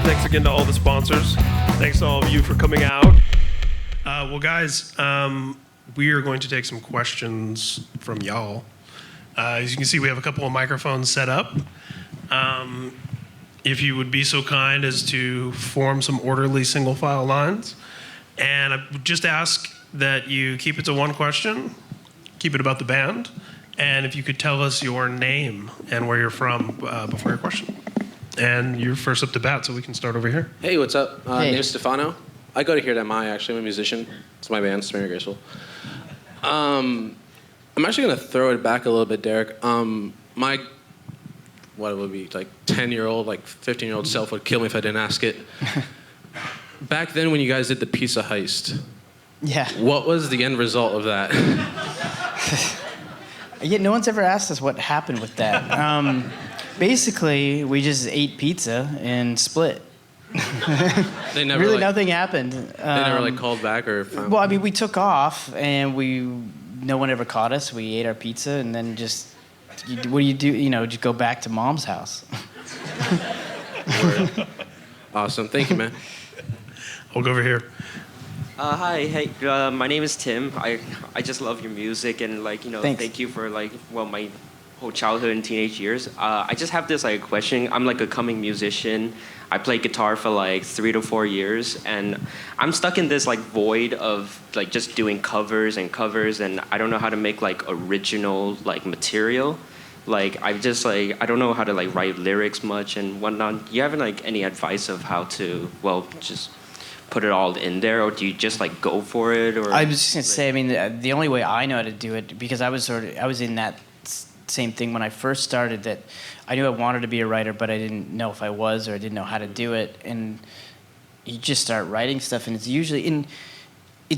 Thanks again to all the sponsors. Thanks to all of you for coming out. Well, guys, we are going to take some questions from y'all. As you can see, we have a couple of microphones set up. If you would be so kind as to form some orderly single file lines. And I would just ask that you keep it to one question, keep it about the band, and if you could tell us your name and where you're from before your question. And you're first up to bat, so we can start over here. Hey, what's up? Name's Stefano. I go to Here to MI, actually. I'm a musician. It's my band, Sparing Graceful. I'm actually going to throw it back a little bit, Derek. My, what would be, like 10-year-old, like 15-year-old self would kill me if I didn't ask it. Back then when you guys did the pizza heist, yeah, what was the end result of that? Yeah, no one's ever asked us what happened with that. Basically, we just ate pizza and split. They never really, like, nothing happened. They never like called back or found... Well, I mean, we took off and no one ever caught us. We ate our pizza and then just, what do? Just go back to mom's house. Awesome, thank you, man. I'll go over here. Hi, hey, my name is Tim. I just love your music and Thanks. Thank you for my whole childhood and teenage years. I just have this question. I'm like a coming musician. I played guitar for 3 to 4 years, and I'm stuck in this void of just doing covers, and I don't know how to make original material. I don't know how to write lyrics much and whatnot. Do you have any advice of how to just put it all in there, or do you just go for it? Or I was just gonna say, I mean, the only way I know how to do it, because I was in that same thing when I first started, that I knew I wanted to be a writer, but I didn't know if I was, or I didn't know how to do it. And you just start writing stuff, and it's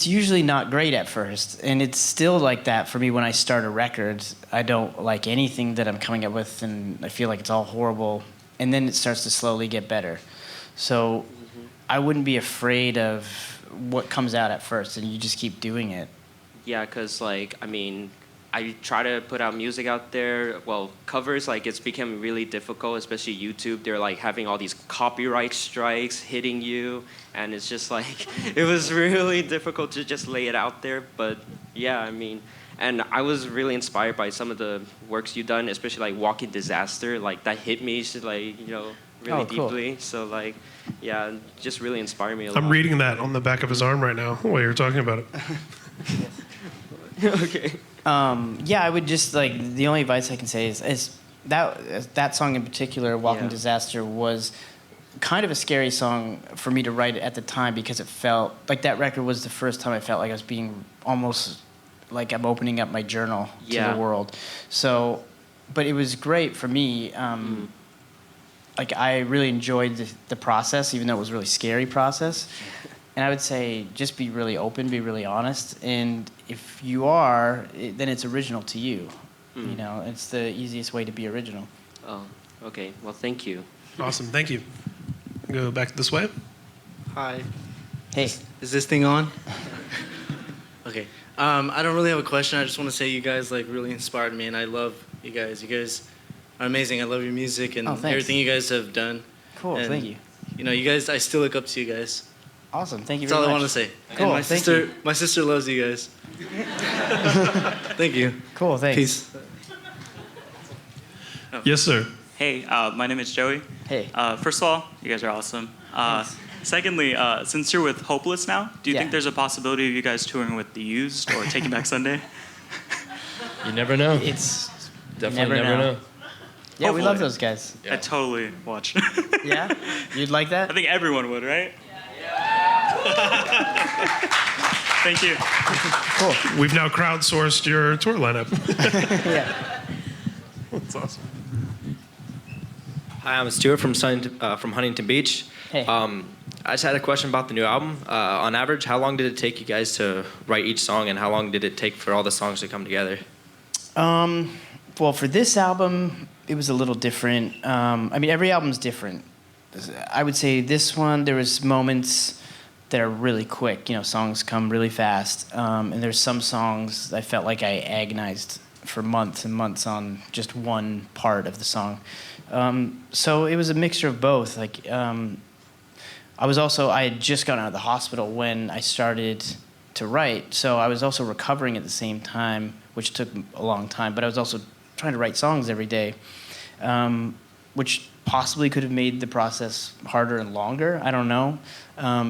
usually not great at first, and it's still like that for me when I start a record. I don't like anything that I'm coming up with, and I feel like it's all horrible, and then it starts to slowly get better. So I wouldn't be afraid of what comes out at first, and you just keep doing it. Yeah, because I try to put out music out there. Well, covers, it's become really difficult, especially YouTube. They're having all these copyright strikes hitting you, and it's just it was really difficult to just lay it out there. But yeah, and I was really inspired by some of the works you've done, especially Walking Disaster. That hit me, really cool. deeply. So yeah, just really inspired me a lot. I'm reading that on the back of his arm right now while you're talking about it. Okay. Yeah, I would just the only advice I can say is that song in particular, Walking Disaster, was kind of a scary song for me to write at the time, because it felt like that record was the first time I felt like I was being almost like I'm opening up my journal to the world. So, but it was great for me. I really enjoyed the process, even though it was a really scary process. And I would say just be really open, be really honest. And if you are, then it's original to you. It's the easiest way to be original. Oh, okay. Well, thank you. Awesome, thank you. Go back this way. Hi. Hey. Is this thing on? Okay. I don't really have a question. I just want to say you guys really inspired me, and I love you guys. You guys are amazing. I love your music and everything you guys have done. Cool, and, thank you. You guys, I still look up to you guys. Awesome, thank you That's very much. all I want to say. Cool, and my sister loves you guys. Thank you. Cool, thanks. Peace. Oh. Yes, sir. Hey, my name is Joey. Hey. First of all, you guys are awesome. Secondly, since you're with Hopeless now, do you think there's a possibility of you guys touring with The Used or Taking Back Sunday? You never know. It's Definitely never know. Yeah, we love those guys. Yeah. I totally watch. Yeah? You'd like that? I think everyone would, right? Thank you. Cool. We've now crowdsourced your tour lineup. Yeah. That's awesome. Hi, I'm Stuart from Huntington Beach. Hey. I just had a question about the new album. On average, how long did it take you guys to write each song, and how long did it take for all the songs to come together? Well, for this album, it was a little different. Every album's different. I would say this one, there was moments that are really quick. Songs come really fast. And there's some songs I felt like I agonized for months and months on just one part of the song. So it was a mixture of both. I had just gotten out of the hospital when I started to write, so I was also recovering at the same time, which took a long time, but I was also trying to write songs every day, which possibly could have made the process harder and longer. I don't know.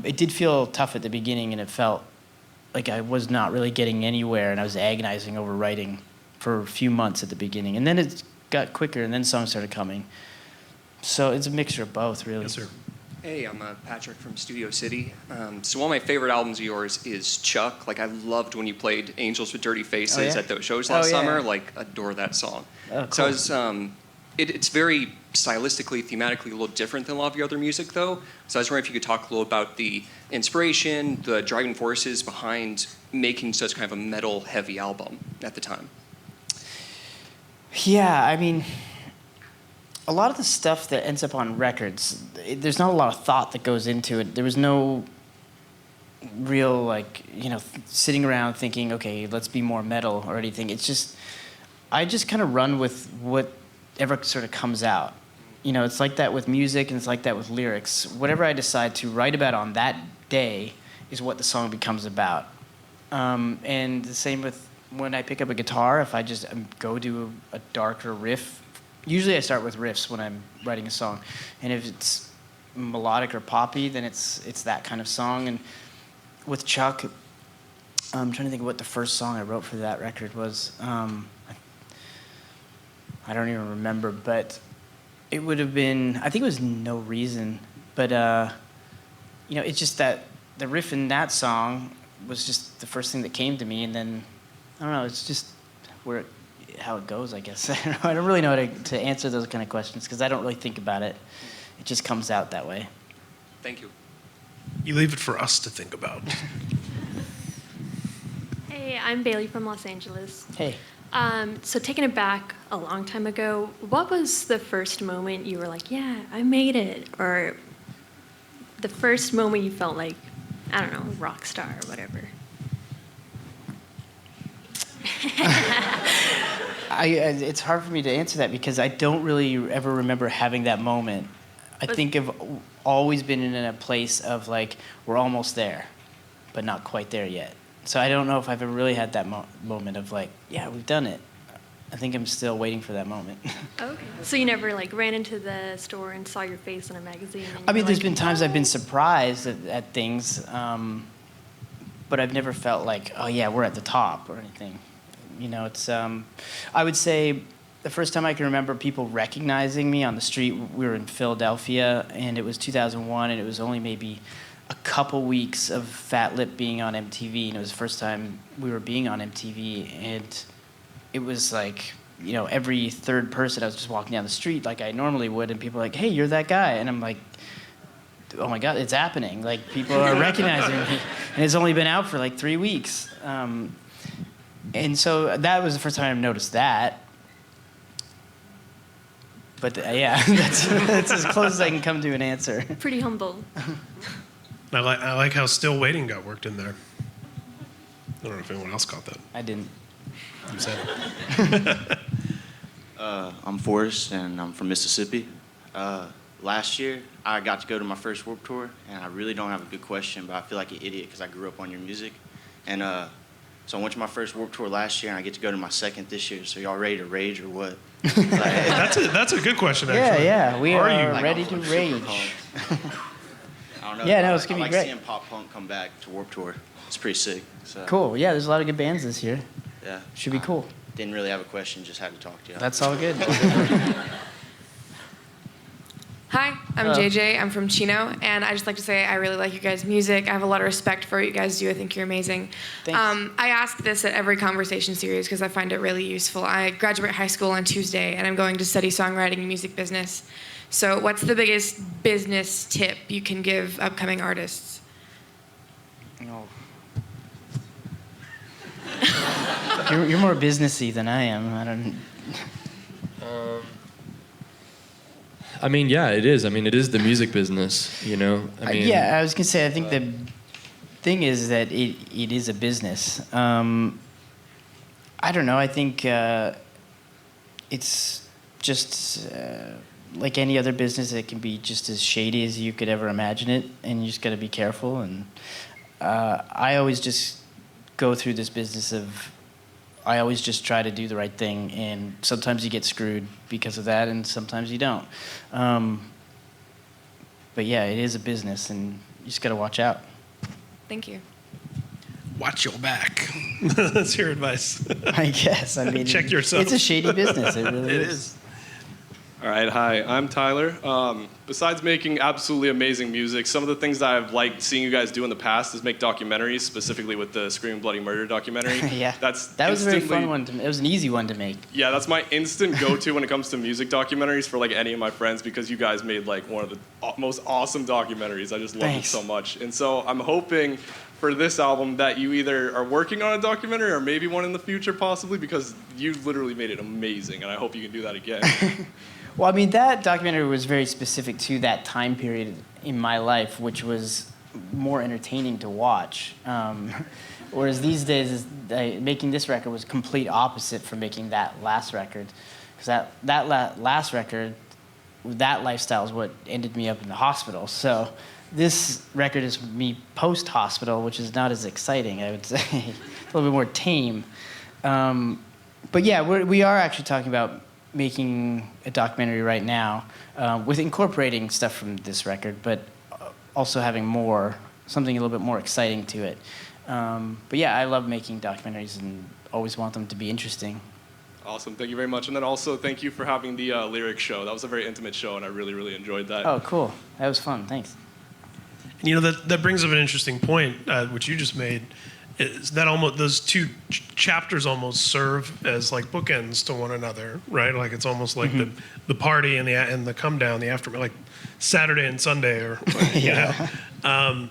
It did feel tough at the beginning, and it felt like I was not really getting anywhere, and I was agonizing over writing for a few months at the beginning. And then it got quicker, and then songs started coming. So it's a mixture of both, really. Yes, sir. Hey, I'm Patrick from Studio City. So one of my favorite albums of yours is Chuck. Like, I loved when you played Angels with Dirty Faces at those shows last summer. Like, adore that song. Oh, cool. So I was, it's very stylistically, thematically a little different than a lot of your other music, though. So I was wondering if you could talk a little about the inspiration, the driving forces behind making such kind of a metal-heavy album at the time. Yeah, I mean, a lot of the stuff that ends up on records, there's not a lot of thought that goes into it. There was no real, like, sitting around thinking, okay, let's be more metal or anything. It's just, I just kind of run with whatever sort of comes out. It's like that with music, and it's like that with lyrics. Whatever I decide to write about on that day is what the song becomes about. And the same with when I pick up a guitar, if I just go to a darker riff, usually I start with riffs when I'm writing a song. And if it's melodic or poppy, then it's that kind of song. And with Chuck, I'm trying to think of what the first song I wrote for that record was. I don't even remember, but it would have been, I think it was No Reason. But, it's just that the riff in that song was just the first thing that came to me. And then, I don't know, it's just how it goes, I guess. I don't really know how to answer those kind of questions because I don't really think about it. It just comes out that way. Thank you. You leave it for us to think about. Hey, I'm Bailey from Los Angeles. Hey. So taking it back a long time ago, what was the first moment you were like, yeah, I made it? Or the first moment you felt like, I don't know, rock star or whatever? It's hard for me to answer that because I don't really ever remember having that moment. I think I've always been in a place of like, we're almost there, but not quite there yet. So I don't know if I've ever really had that moment of like, yeah, we've done it. I think I'm still waiting for that moment. Okay. So you never like ran into the store and saw your face in a magazine? And I mean, there's like, been times I've been surprised at things, but I've never felt like, oh yeah, we're at the top or anything. It's, I would say the first time I can remember people recognizing me on the street, we were in Philadelphia, and it was 2001, and it was only maybe a couple weeks of Fat Lip being on MTV, and it was the first time we were being on MTV, and it was like, every third person, I was just walking down the street like I normally would, and people were like, hey, you're that guy, and I'm like, oh my God, it's happening. Like, people are recognizing me, and it's only been out for like 3 weeks. And so that was the first time I noticed that. But yeah, that's as close as I can come to an answer. Pretty humble. I like how Still Waiting got worked in there. I don't know if anyone else caught that. I didn't. You said it. I'm Forrest, and I'm from Mississippi. Last year, I got to go to my first Warped Tour, and I really don't have a good question, but I feel like an idiot because I grew up on your music. And so I went to my first Warped Tour last year, and I get to go to my second this year. So y'all ready to rage or what? That's a good question, actually. Yeah, we are Like, ready to rage. I don't know. Yeah, no, it's gonna be I like great. seeing pop punk come back to Warped Tour. It's pretty sick. So, Cool. Yeah, there's a lot of good bands this year. Yeah. Should be cool. Didn't really have a question, just had to talk to you. That's all good. Hi, I'm Hello. JJ. I'm from Chino, and I just like to say I really like you guys' music. I have a lot of respect for what you guys do. I think you're amazing. Thanks. I ask this at every conversation series because I find it really useful. I graduate high school on Tuesday, and I'm going to study songwriting and music business. So what's the biggest business tip you can give upcoming artists? No. You're more businessy than I am. I don't. I mean, yeah, it is. I mean, it is the music business, I mean, Yeah, I was gonna say. I think the thing is that it is a business. I don't know. I think it's just like any other business, it can be just as shady as you could ever imagine it, and you just got to be careful. And I always just go through this business of I always just try to do the right thing, and sometimes you get screwed because of that, and sometimes you don't. But yeah, it is a business, and you just got to watch out. Thank you. Watch your back. That's your advice. I guess. I mean, check yourself. It's a shady business. It really It is. is. All right, hi, I'm Tyler. Besides making absolutely amazing music, some of the things that I've liked seeing you guys do in the past is make documentaries, specifically with the Screaming Bloody Murder documentary. Yeah, that was a very fun one. It was an easy one to make. Yeah, that's my instant go-to when it comes to music documentaries for like any of my friends, because you guys made like one of the most awesome documentaries. I just love it so much. And so I'm hoping for this album that you either are working on a documentary or maybe one in the future possibly, because you literally made it amazing, and I hope you can do that again. Well, I mean, that documentary was very specific to that time period in my life, which was more entertaining to watch. Whereas these days, making this record was complete opposite from making that last record. Because last record, that lifestyle is what ended me up in the hospital. So this record is me post-hospital, which is not as exciting, I would say. A little bit more tame. But yeah, we are actually talking about making a documentary right now with incorporating stuff from this record, but also having something a little bit more exciting to it. But yeah, I love making documentaries and always want them to be interesting. Awesome, thank you very much. And then also thank you for having the lyric show. That was a very intimate show, and I really, really enjoyed that. Oh, cool. That was fun, thanks. And, you know, that brings up an interesting point, which you just made, is that almost those two chapters almost serve as like bookends to one another, right? Like it's almost like the party and the come down, the aftermath, like Saturday and Sunday, or you know.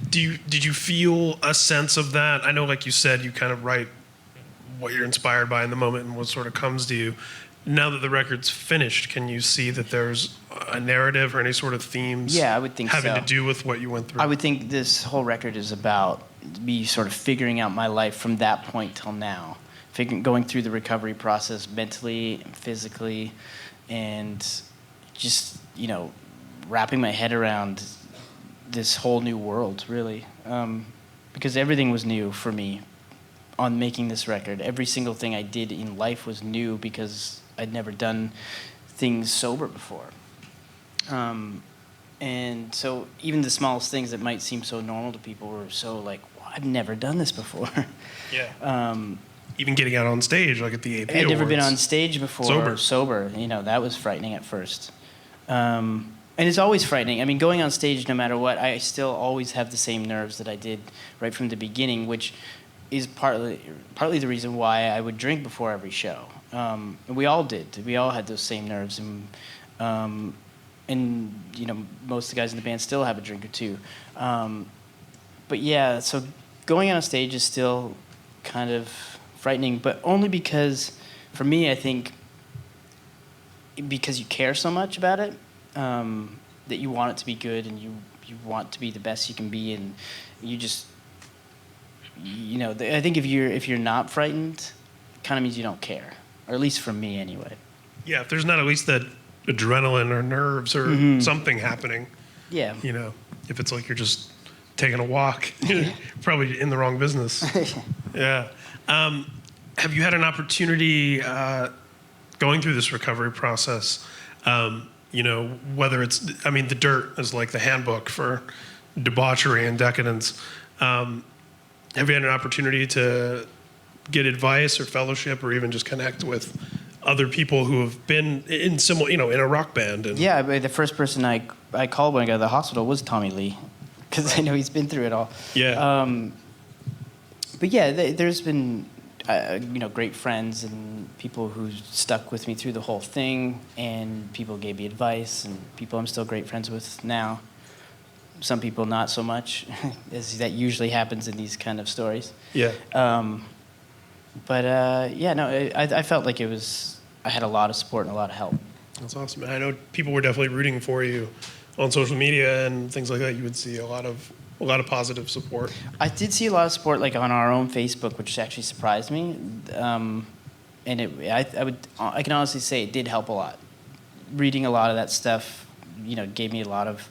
Did you feel a sense of that? I know, like you said, you kind of write what you're inspired by in the moment and what sort of comes to you. Now that the record's finished, can you see that there's a narrative or any sort of themes? Yeah, I would think having so. to do with what you went through. I would think this whole record is about me sort of figuring out my life from that point till now, going through the recovery process mentally and physically, and just, you know, wrapping my head around this whole new world, really, because everything was new for me on making this record. Every single thing I did in life was new because I'd never done things sober before. And so even the smallest things that might seem so normal to people were so like, well, I've never done this before. Yeah. Even getting out on stage, like at the AP I'd never been Awards. on stage before. Sober. You know, that was frightening at first. And it's always frightening. I mean, going on stage, no matter what, I still always have the same nerves that I did right from the beginning, which is partly the reason why I would drink before every show. And we all did. We all had those same nerves. And you know, most of the guys in the band still have a drink or two. But yeah, so going on a stage is still kind of frightening, but only because, for me, I think, because you care so much about it, that you want it to be good, and you want to be the best you can be, and you just, you know, I think if you're not frightened, it kind of means you don't care, or at least for me anyway. Yeah, if there's not at least that adrenaline or nerves or something happening. Yeah. You know, if it's like you're just taking a walk, you're probably in the wrong business. Yeah. Have you had an opportunity going through this recovery process, you know, whether it's, I mean, The Dirt is like the handbook for debauchery and decadence. Have you had an opportunity to get advice or fellowship or even just connect with other people who have been in similar, you know, in a rock band? And yeah, but the first person I called when I got to the hospital was Tommy Lee, because I know he's been through it all. Yeah. But yeah, there's been, you know, great friends and people who stuck with me through the whole thing, and people gave me advice, and people I'm still great friends with now. Some people not so much, as that usually happens in these kind of stories. Yeah. But yeah, no, I felt like I had a lot of support and a lot of help. That's awesome. And I know people were definitely rooting for you on social media and things like that. You would see a lot of positive support. I did see a lot of support, like on our own Facebook, which actually surprised me. And I can honestly say it did help a lot, reading a lot of that stuff, gave me a lot of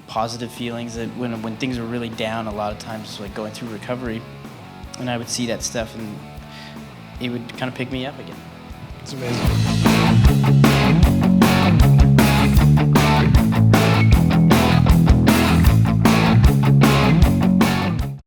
positive feelings. That when things were really down, a lot of times, like going through recovery, and I would see that stuff, and it would kind of pick me up again. It's amazing.